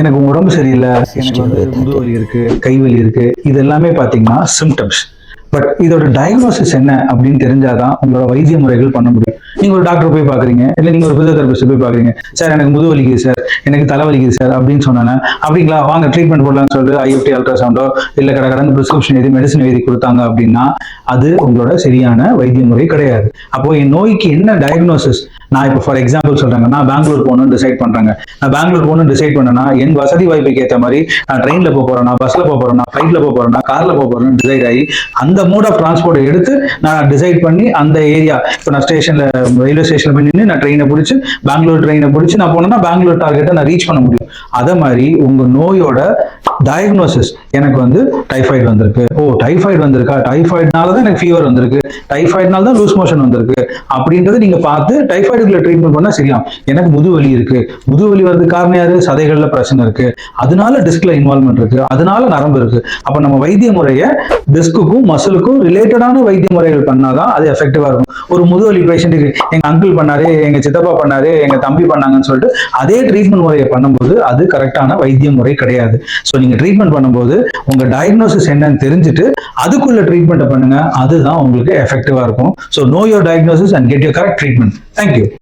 எனக்கு உடம்பு சரியில்லை, எனக்கு வந்து முதுகு வலி இருக்கு, கை வலி இருக்கு, இது எல்லாமே பாத்தீங்கன்னா சிம்டம்ஸ். பட் இதோட டயக்னோசிஸ் என்ன அப்படின்னு தெரிஞ்சாதான் உங்களோட வைத்திய முறைகள் பண்ண முடியும். நீங்க ஒரு டாக்டர் போய் பாக்குறீங்க, இல்ல நீங்க ஒரு பிசியோதெரபிஸ்ட் போய் பாக்குறீங்க, சார் எனக்கு முதுகு வலிக்குது சார், எனக்கு தலை வலிக்குது சார் அப்படின்னு சொன்னாங்க. அப்படிங்களா, வாங்க ட்ரீட்மெண்ட் போடலாம்னு சொல்லிட்டு ஐஎஃப்டி அல்ட்ராசவுண்டோ இல்ல கடந்து பிரிஸ்கிரிப்ஷன் எழுதி மெடிசன் எழுதி கொடுத்தாங்க அப்படின்னா அது உங்களோட சரியான வைத்திய முறை கிடையாது. அப்போ என் நோய்க்கு என்ன டயக்னோசிஸ், நான் இப்போ ஃபார் எக்ஸாம்பிள் சொல்றேங்க, நான் பெங்களூர் போகணும்னு டிசைட் பண்றேங்க. நான் பெங்களூர் போகணும்னு டிசைட் பண்ணேன்னா என் வசதி வாய்ப்புக்கு ஏற்ற மாதிரி நான் ட்ரெயின்ல போக போறேன்னா, பஸ்ல போக போறேன்னா, ஃபிளைட்ல போக போறேன்னா, கார்ல போக போறேன்னு டிசைட் ஆகி அந்த மோட் ஆஃப் டிரான்ஸ்போர்ட் எடுத்து நான் டிசைட் பண்ணி அந்த ஏரியா, இப்போ நான் ஸ்டேஷன்ல ரயில்வே ஸ்டேஷன்ல போய் நின்று நான் ட்ரெயினை பிடிச்சி பெங்களூர் ட்ரெயினை பிடிச்சி நான் போனேன்னா பெங்களூர் டார்கெட்டை நான் ரீச் பண்ண முடியும். அதே மாதிரி உங்க நோயோட டயக்னோசிஸ், எனக்கு வந்து டைஃபாய்டு வந்திருக்கு, ஓ டைஃபாய்டு வந்திருக்கா, டைஃபாய்டுனால தான் எனக்கு ஃபீவர் வந்திருக்கு, டைஃபாய்டுனால தான் லூஸ் மோஷன் வந்திருக்கு அப்படின்றத நீங்க பார்த்து டைஃபாய்டுக்குள்ள ட்ரீட்மெண்ட் பண்ணா சரியாகும். எனக்கு முதுவலி இருக்கு, முதுவலி வரது காரணம் யாரு, சதைகள்ல பிரச்சனை இருக்கு, அதனால டிஸ்க்ல இன்வால்மெண்ட் இருக்கு, அதனால நரம்பு இருக்கு. அப்ப நம்ம வைத்திய முறையை டிஸ்க்குக்கும் மசிலுக்கும் ரிலேட்டடான வைத்திய முறைகள் பண்ணாதான் அது எஃபெக்டிவா இருக்கும். ஒரு முதுவலி பேஷண்ட்டுக்கு எங்க அங்கிள் பண்ணாரு, எங்க சித்தப்பா பண்ணாரு, எங்க தம்பி பண்ணாங்கன்னு சொல்லிட்டு அதே ட்ரீட்மெண்ட் முறையை பண்ணும்போது அது கரெக்டான வைத்திய முறை கிடையாது. ஸோ நீங்க ட்ரீட்மெண்ட் பண்ணும்போது உங்க டயக்னோசிஸ் என்னன்னு தெரிஞ்சுட்டு அதுக்குள்ள ட்ரீட்மெண்ட் பண்ணுங்க, அதுதான் உங்களுக்கு எஃபெக்டிவா இருக்கும். So know your diagnosis and get your correct treatment. Thank you.